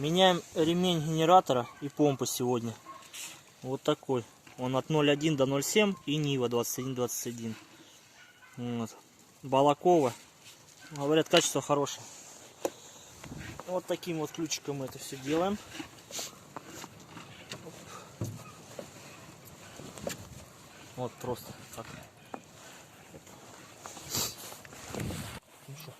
Меняем ремень генератора и помпы сегодня. Вот такой. Он от 0,1 до 0,7 и Нива 2121. Вот. Балакова. Говорят, качество хорошее. Вот таким вот ключиком мы это все делаем. Вот просто так. Ну что?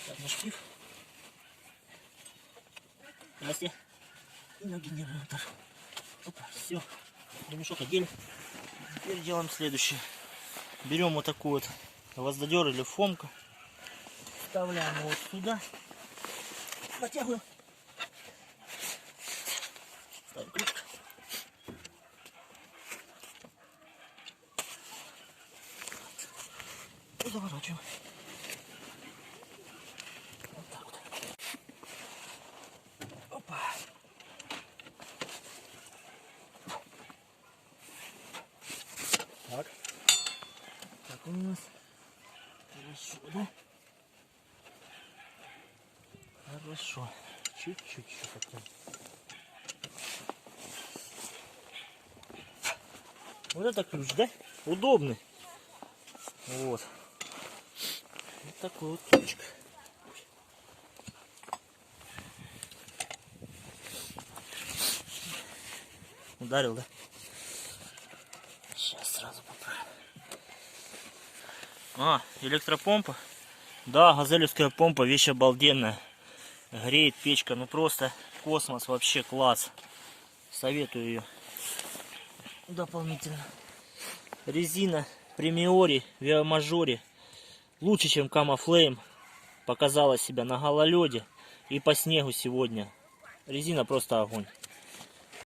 Так, на шпив. Здрасте. И на генератор. Опа, все. Ремешок одели. Теперь делаем следующее. Берем вот такой вот гвоздодер или фомка. Вставляем его вот сюда. Натягиваем. Ставим ключ. И заворачиваем. Вот так вот. Опа. Так. Так у нас. Хорошо, да? Хорошо. Чуть-чуть еще потом. Вот это ключ, да? Удобный. Вот. Вот такой вот ключик. Ударил, да? Сейчас сразу поправим. Электропомпа. Да, газелевская помпа, вещь обалденная. Греет печка, ну просто космос, вообще класс. Советую ее дополнительно. Резина Премиори Виамажоре лучше, чем Камафлейм. Показала себя на гололеде и по снегу сегодня. Резина просто огонь.